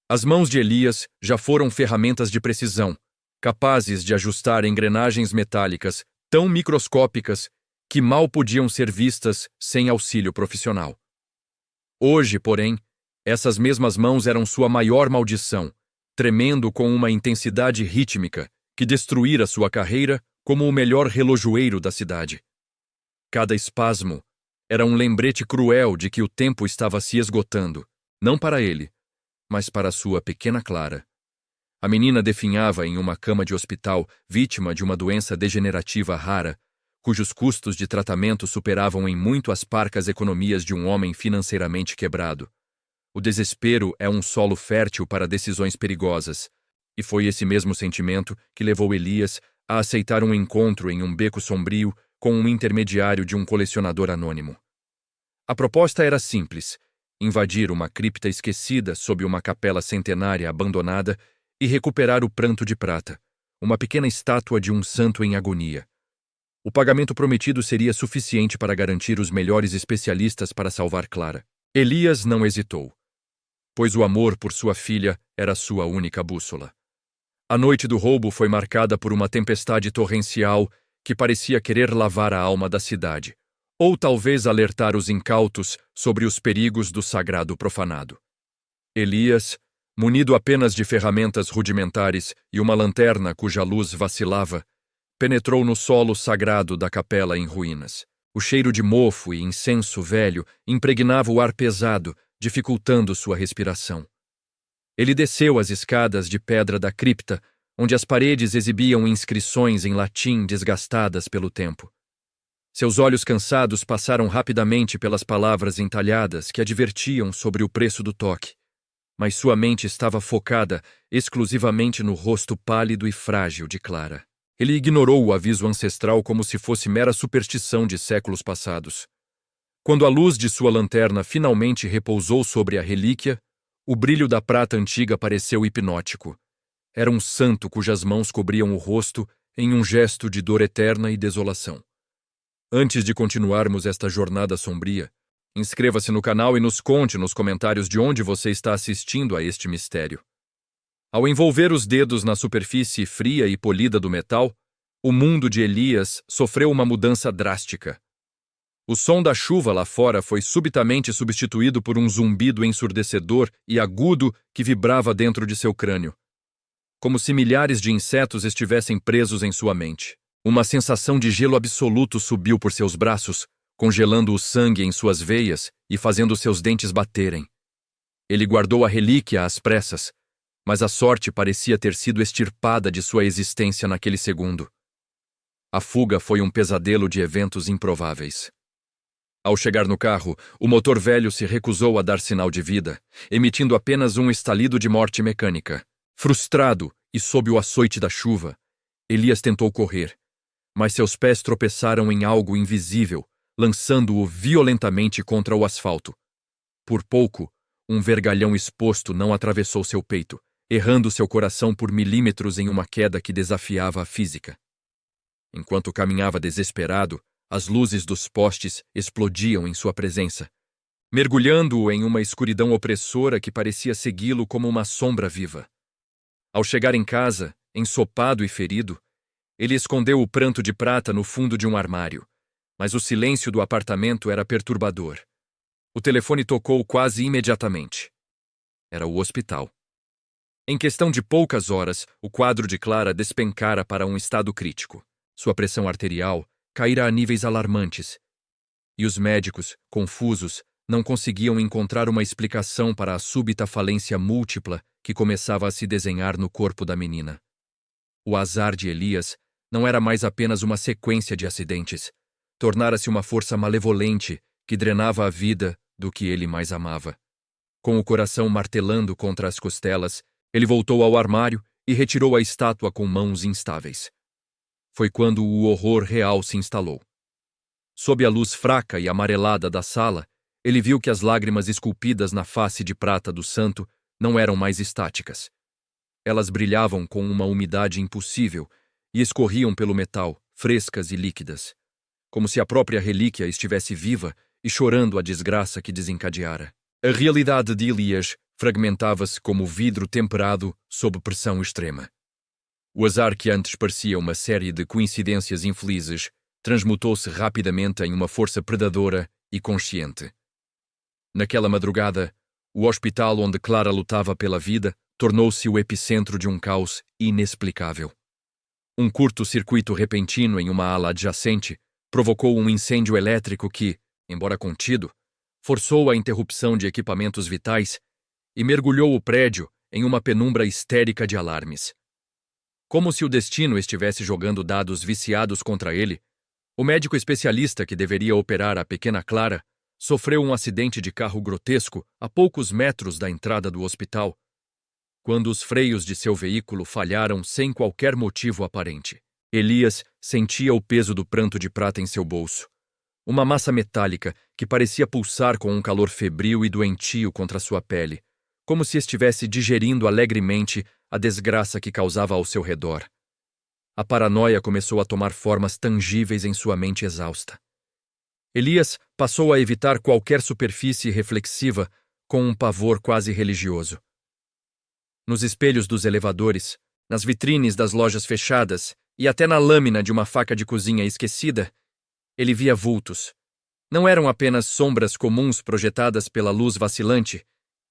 As mãos de Elias já foram ferramentas de precisão, capazes de ajustar engrenagens metálicas tão microscópicas que mal podiam ser vistas sem auxílio profissional. Hoje, porém, essas mesmas mãos eram sua maior maldição, tremendo com uma intensidade rítmica que destruíra sua carreira como o melhor relojoeiro da cidade. Cada espasmo era um lembrete cruel de que o tempo estava se esgotando, não para ele, mas para sua pequena Clara. A menina definhava em uma cama de hospital, vítima de uma doença degenerativa rara, cujos custos de tratamento superavam em muito as parcas economias de um homem financeiramente quebrado. O desespero é um solo fértil para decisões perigosas, e foi esse mesmo sentimento que levou Elias a aceitar um encontro em um beco sombrio com um intermediário de um colecionador anônimo. A proposta era simples: invadir uma cripta esquecida sob uma capela centenária abandonada e recuperar o pranto de prata, uma pequena estátua de um santo em agonia. O pagamento prometido seria suficiente para garantir os melhores especialistas para salvar Clara. Elias não hesitou, pois o amor por sua filha era sua única bússola. A noite do roubo foi marcada por uma tempestade torrencial que parecia querer lavar a alma da cidade, ou talvez alertar os incautos sobre os perigos do sagrado profanado. Elias, munido apenas de ferramentas rudimentares e uma lanterna cuja luz vacilava, penetrou no solo sagrado da capela em ruínas. O cheiro de mofo e incenso velho impregnava o ar pesado, dificultando sua respiração. Ele desceu as escadas de pedra da cripta, onde as paredes exibiam inscrições em latim desgastadas pelo tempo. Seus olhos cansados passaram rapidamente pelas palavras entalhadas que advertiam sobre o preço do toque, mas sua mente estava focada exclusivamente no rosto pálido e frágil de Clara. Ele ignorou o aviso ancestral como se fosse mera superstição de séculos passados. Quando a luz de sua lanterna finalmente repousou sobre a relíquia, o brilho da prata antiga pareceu hipnótico. Era um santo cujas mãos cobriam o rosto em um gesto de dor eterna e desolação. Antes de continuarmos esta jornada sombria, inscreva-se no canal e nos conte nos comentários de onde você está assistindo a este mistério. Ao envolver os dedos na superfície fria e polida do metal, o mundo de Elias sofreu uma mudança drástica. O som da chuva lá fora foi subitamente substituído por um zumbido ensurdecedor e agudo que vibrava dentro de seu crânio, como se milhares de insetos estivessem presos em sua mente. Uma sensação de gelo absoluto subiu por seus braços, congelando o sangue em suas veias e fazendo seus dentes baterem. Ele guardou a relíquia às pressas, mas a sorte parecia ter sido extirpada de sua existência naquele segundo. A fuga foi um pesadelo de eventos improváveis. Ao chegar no carro, o motor velho se recusou a dar sinal de vida, emitindo apenas um estalido de morte mecânica. Frustrado e sob o açoite da chuva, Elias tentou correr, mas seus pés tropeçaram em algo invisível, lançando-o violentamente contra o asfalto. Por pouco, um vergalhão exposto não atravessou seu peito, errando seu coração por milímetros em uma queda que desafiava a física. Enquanto caminhava desesperado, as luzes dos postes explodiam em sua presença, mergulhando-o em uma escuridão opressora que parecia segui-lo como uma sombra viva. Ao chegar em casa, ensopado e ferido, ele escondeu o pranto de prata no fundo de um armário, mas o silêncio do apartamento era perturbador. O telefone tocou quase imediatamente. Era o hospital. Em questão de poucas horas, o quadro de Clara despencara para um estado crítico. Sua pressão arterial caíra a níveis alarmantes, e os médicos, confusos, não conseguiam encontrar uma explicação para a súbita falência múltipla que começava a se desenhar no corpo da menina. O azar de Elias não era mais apenas uma sequência de acidentes, tornara-se uma força malevolente que drenava a vida do que ele mais amava. Com o coração martelando contra as costelas, ele voltou ao armário e retirou a estátua com mãos instáveis. Foi quando o horror real se instalou. Sob a luz fraca e amarelada da sala, ele viu que as lágrimas esculpidas na face de prata do santo não eram mais estáticas. Elas brilhavam com uma umidade impossível e escorriam pelo metal, frescas e líquidas, como se a própria relíquia estivesse viva e chorando a desgraça que desencadeara. A realidade de Elias fragmentava-se como vidro temperado sob pressão extrema. O azar que antes parecia uma série de coincidências infelizes transmutou-se rapidamente em uma força predadora e consciente. Naquela madrugada, o hospital onde Clara lutava pela vida tornou-se o epicentro de um caos inexplicável. Um curto-circuito repentino em uma ala adjacente provocou um incêndio elétrico que, embora contido, forçou a interrupção de equipamentos vitais e mergulhou o prédio em uma penumbra histérica de alarmes. Como se o destino estivesse jogando dados viciados contra ele, o médico especialista que deveria operar a pequena Clara sofreu um acidente de carro grotesco a poucos metros da entrada do hospital, quando os freios de seu veículo falharam sem qualquer motivo aparente. Elias sentia o peso do pranto de prata em seu bolso, uma massa metálica que parecia pulsar com um calor febril e doentio contra sua pele, como se estivesse digerindo alegremente a desgraça que causava ao seu redor. A paranoia começou a tomar formas tangíveis em sua mente exausta. Elias passou a evitar qualquer superfície reflexiva com um pavor quase religioso. Nos espelhos dos elevadores, nas vitrines das lojas fechadas e até na lâmina de uma faca de cozinha esquecida, ele via vultos. Não eram apenas sombras comuns projetadas pela luz vacilante,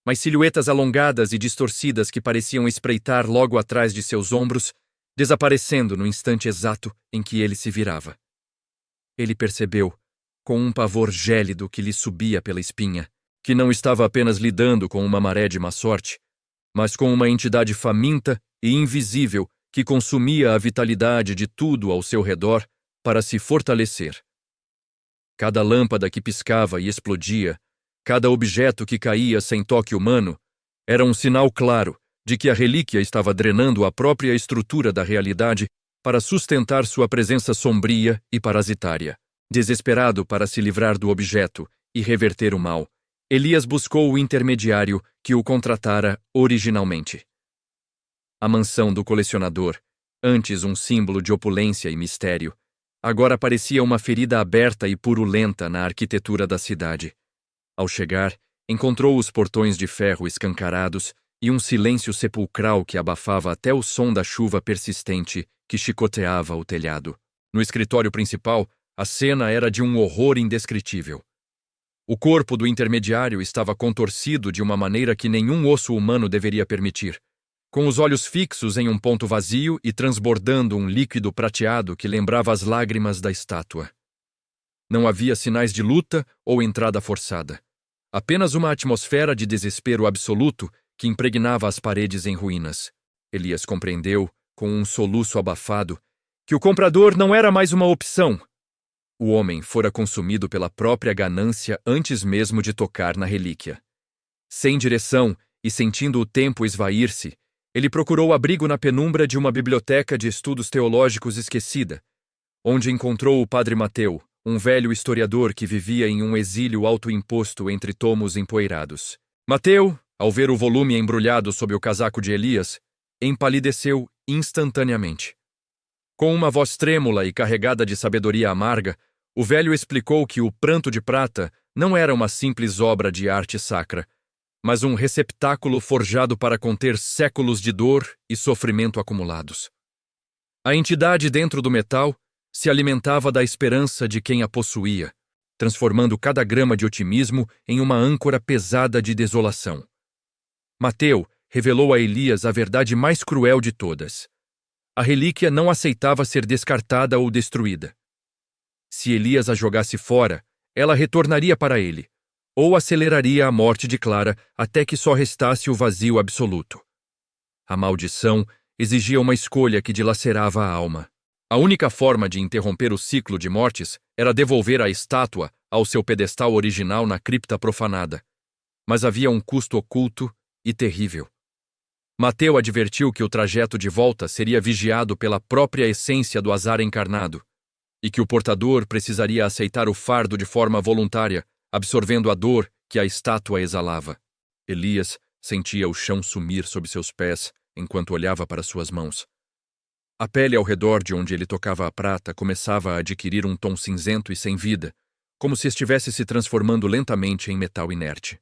mas silhuetas alongadas e distorcidas que pareciam espreitar logo atrás de seus ombros, desaparecendo no instante exato em que ele se virava. Ele percebeu, com um pavor gélido que lhe subia pela espinha, que não estava apenas lidando com uma maré de má sorte, mas com uma entidade faminta e invisível que consumia a vitalidade de tudo ao seu redor para se fortalecer. Cada lâmpada que piscava e explodia, cada objeto que caía sem toque humano, era um sinal claro de que a relíquia estava drenando a própria estrutura da realidade para sustentar sua presença sombria e parasitária. Desesperado para se livrar do objeto e reverter o mal, Elias buscou o intermediário que o contratara originalmente. A mansão do colecionador, antes um símbolo de opulência e mistério, agora parecia uma ferida aberta e purulenta na arquitetura da cidade. Ao chegar, encontrou os portões de ferro escancarados e um silêncio sepulcral que abafava até o som da chuva persistente que chicoteava o telhado. No escritório principal, a cena era de um horror indescritível. O corpo do intermediário estava contorcido de uma maneira que nenhum osso humano deveria permitir, com os olhos fixos em um ponto vazio e transbordando um líquido prateado que lembrava as lágrimas da estátua. Não havia sinais de luta ou entrada forçada. Apenas uma atmosfera de desespero absoluto que impregnava as paredes em ruínas. Elias compreendeu, com um soluço abafado, que o comprador não era mais uma opção. O homem fora consumido pela própria ganância antes mesmo de tocar na relíquia. Sem direção e sentindo o tempo esvair-se, ele procurou abrigo na penumbra de uma biblioteca de estudos teológicos esquecida, onde encontrou o padre Mateu, um velho historiador que vivia em um exílio autoimposto entre tomos empoeirados. Mateu, ao ver o volume embrulhado sob o casaco de Elias, empalideceu instantaneamente. Com uma voz trêmula e carregada de sabedoria amarga, o velho explicou que o pranto de prata não era uma simples obra de arte sacra, mas um receptáculo forjado para conter séculos de dor e sofrimento acumulados. A entidade dentro do metal se alimentava da esperança de quem a possuía, transformando cada grama de otimismo em uma âncora pesada de desolação. Mateu revelou a Elias a verdade mais cruel de todas. A relíquia não aceitava ser descartada ou destruída. Se Elias a jogasse fora, ela retornaria para ele, ou aceleraria a morte de Clara até que só restasse o vazio absoluto. A maldição exigia uma escolha que dilacerava a alma. A única forma de interromper o ciclo de mortes era devolver a estátua ao seu pedestal original na cripta profanada. Mas havia um custo oculto e terrível. Mateu advertiu que o trajeto de volta seria vigiado pela própria essência do azar encarnado, e que o portador precisaria aceitar o fardo de forma voluntária, absorvendo a dor que a estátua exalava. Elias sentia o chão sumir sob seus pés enquanto olhava para suas mãos. A pele ao redor de onde ele tocava a prata começava a adquirir um tom cinzento e sem vida, como se estivesse se transformando lentamente em metal inerte.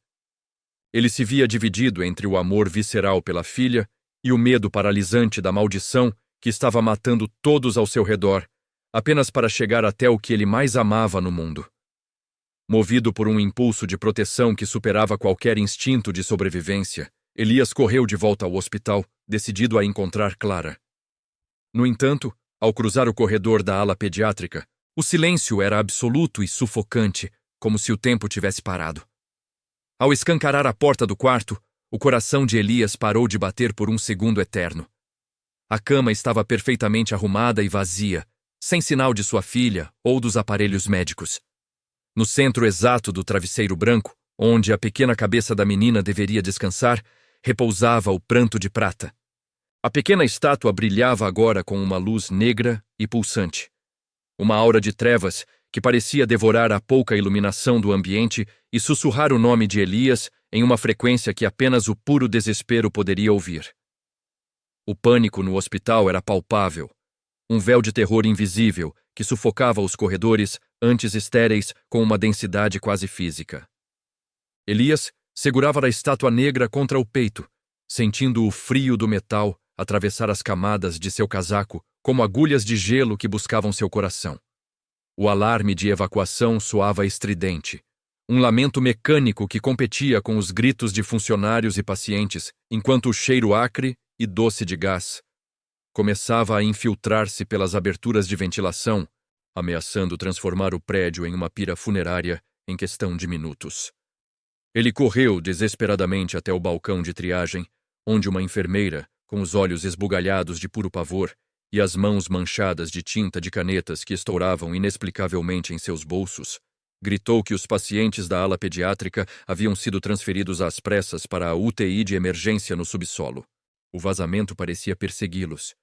Ele se via dividido entre o amor visceral pela filha e o medo paralisante da maldição que estava matando todos ao seu redor, apenas para chegar até o que ele mais amava no mundo. Movido por um impulso de proteção que superava qualquer instinto de sobrevivência, Elias correu de volta ao hospital, decidido a encontrar Clara. No entanto, ao cruzar o corredor da ala pediátrica, o silêncio era absoluto e sufocante, como se o tempo tivesse parado. Ao escancarar a porta do quarto, o coração de Elias parou de bater por um segundo eterno. A cama estava perfeitamente arrumada e vazia, sem sinal de sua filha ou dos aparelhos médicos. No centro exato do travesseiro branco, onde a pequena cabeça da menina deveria descansar, repousava o pranto de prata. A pequena estátua brilhava agora com uma luz negra e pulsante. Uma aura de trevas que parecia devorar a pouca iluminação do ambiente e sussurrar o nome de Elias em uma frequência que apenas o puro desespero poderia ouvir. O pânico no hospital era palpável. Um véu de terror invisível que sufocava os corredores, antes estéreis, com uma densidade quase física. Elias segurava a estátua negra contra o peito, sentindo o frio do metal atravessar as camadas de seu casaco como agulhas de gelo que buscavam seu coração. O alarme de evacuação soava estridente, um lamento mecânico que competia com os gritos de funcionários e pacientes, enquanto o cheiro acre e doce de gás começava a infiltrar-se pelas aberturas de ventilação, ameaçando transformar o prédio em uma pira funerária em questão de minutos. Ele correu desesperadamente até o balcão de triagem, onde uma enfermeira, com os olhos esbugalhados de puro pavor e as mãos manchadas de tinta de canetas que estouravam inexplicavelmente em seus bolsos, gritou que os pacientes da ala pediátrica haviam sido transferidos às pressas para a UTI de emergência no subsolo. O vazamento parecia persegui-los.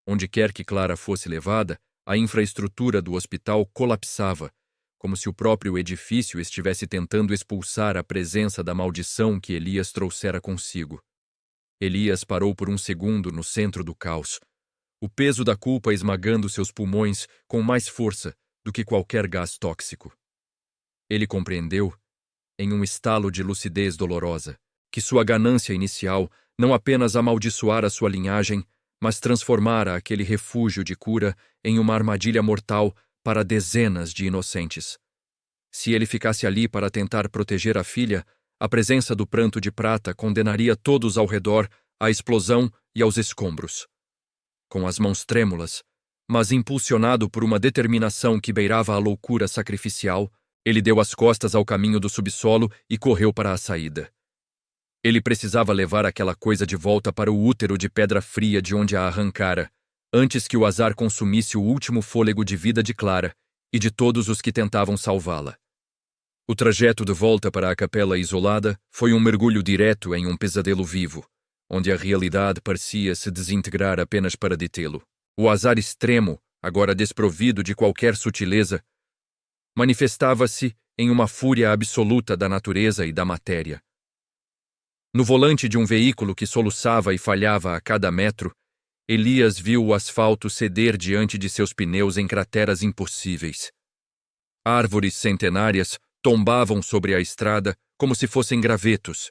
Onde quer que Clara fosse levada, a infraestrutura do hospital colapsava, como se o próprio edifício estivesse tentando expulsar a presença da maldição que Elias trouxera consigo. Elias parou por um segundo no centro do caos, o peso da culpa esmagando seus pulmões com mais força do que qualquer gás tóxico. Ele compreendeu, em um estalo de lucidez dolorosa, que sua ganância inicial não apenas amaldiçoara sua linhagem, mas transformara aquele refúgio de cura em uma armadilha mortal para dezenas de inocentes. Se ele ficasse ali para tentar proteger a filha, a presença do pranto de prata condenaria todos ao redor à explosão e aos escombros. Com as mãos trêmulas, mas impulsionado por uma determinação que beirava a loucura sacrificial, ele deu as costas ao caminho do subsolo e correu para a saída. Ele precisava levar aquela coisa de volta para o útero de pedra fria de onde a arrancara, antes que o azar consumisse o último fôlego de vida de Clara e de todos os que tentavam salvá-la. O trajeto de volta para a capela isolada foi um mergulho direto em um pesadelo vivo, onde a realidade parecia se desintegrar apenas para detê-lo. O azar extremo, agora desprovido de qualquer sutileza, manifestava-se em uma fúria absoluta da natureza e da matéria. No volante de um veículo que soluçava e falhava a cada metro, Elias viu o asfalto ceder diante de seus pneus em crateras impossíveis. Árvores centenárias tombavam sobre a estrada como se fossem gravetos,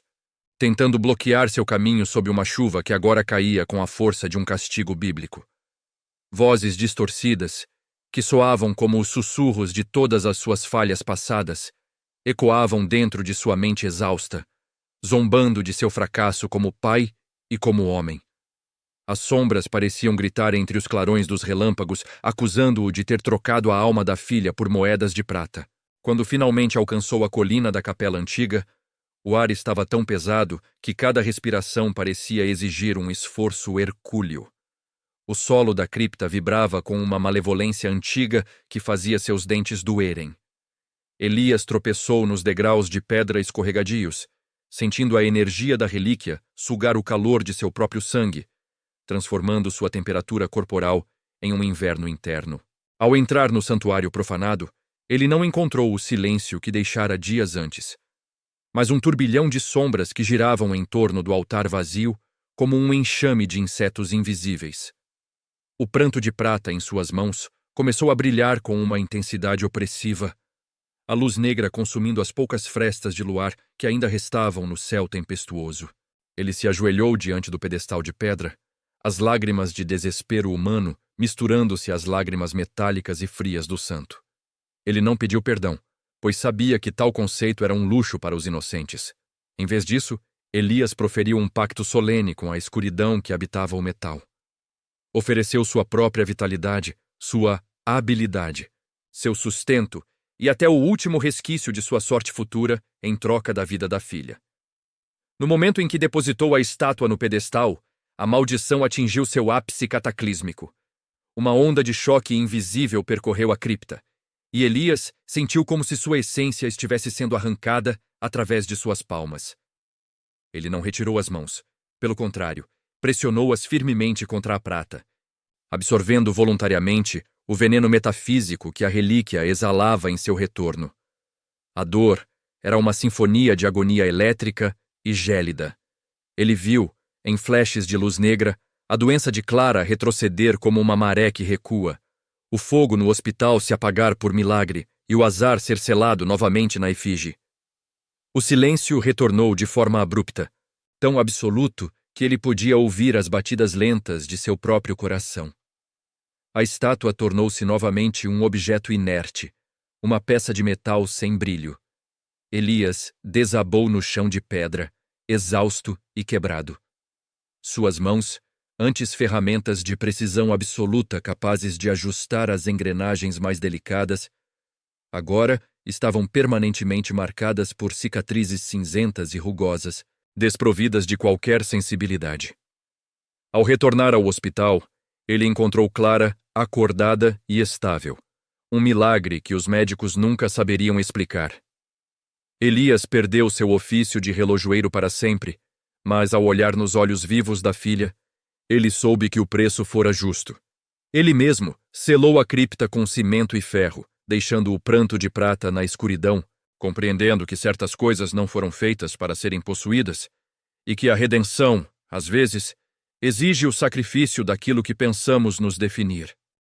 tentando bloquear seu caminho sob uma chuva que agora caía com a força de um castigo bíblico. Vozes distorcidas, que soavam como os sussurros de todas as suas falhas passadas, ecoavam dentro de sua mente exausta, zombando de seu fracasso como pai e como homem. As sombras pareciam gritar entre os clarões dos relâmpagos, acusando-o de ter trocado a alma da filha por moedas de prata. Quando finalmente alcançou a colina da capela antiga, o ar estava tão pesado que cada respiração parecia exigir um esforço hercúleo. O solo da cripta vibrava com uma malevolência antiga que fazia seus dentes doerem. Elias tropeçou nos degraus de pedra escorregadios, sentindo a energia da relíquia sugar o calor de seu próprio sangue, transformando sua temperatura corporal em um inverno interno. Ao entrar no santuário profanado, ele não encontrou o silêncio que deixara dias antes, mas um turbilhão de sombras que giravam em torno do altar vazio como um enxame de insetos invisíveis. O pranto de prata em suas mãos começou a brilhar com uma intensidade opressiva, a luz negra consumindo as poucas frestas de luar que ainda restavam no céu tempestuoso. Ele se ajoelhou diante do pedestal de pedra, as lágrimas de desespero humano misturando-se às lágrimas metálicas e frias do santo. Ele não pediu perdão, pois sabia que tal conceito era um luxo para os inocentes. Em vez disso, Elias proferiu um pacto solene com a escuridão que habitava o metal. Ofereceu sua própria vitalidade, sua habilidade, seu sustento e até o último resquício de sua sorte futura em troca da vida da filha. No momento em que depositou a estátua no pedestal, a maldição atingiu seu ápice cataclísmico. Uma onda de choque invisível percorreu a cripta, e Elias sentiu como se sua essência estivesse sendo arrancada através de suas palmas. Ele não retirou as mãos. Pelo contrário, pressionou-as firmemente contra a prata, absorvendo voluntariamente o veneno metafísico que a relíquia exalava em seu retorno. A dor era uma sinfonia de agonia elétrica e gélida. Ele viu, em flashes de luz negra, a doença de Clara retroceder como uma maré que recua, o fogo no hospital se apagar por milagre e o azar ser selado novamente na efígie. O silêncio retornou de forma abrupta, tão absoluto que ele podia ouvir as batidas lentas de seu próprio coração. A estátua tornou-se novamente um objeto inerte, uma peça de metal sem brilho. Elias desabou no chão de pedra, exausto e quebrado. Suas mãos, antes ferramentas de precisão absoluta capazes de ajustar as engrenagens mais delicadas, agora estavam permanentemente marcadas por cicatrizes cinzentas e rugosas, desprovidas de qualquer sensibilidade. Ao retornar ao hospital, ele encontrou Clara acordada e estável, um milagre que os médicos nunca saberiam explicar. Elias perdeu seu ofício de relojoeiro para sempre, mas ao olhar nos olhos vivos da filha, ele soube que o preço fora justo. Ele mesmo selou a cripta com cimento e ferro, deixando o pranto de prata na escuridão, compreendendo que certas coisas não foram feitas para serem possuídas, e que a redenção, às vezes, exige o sacrifício daquilo que pensamos nos definir.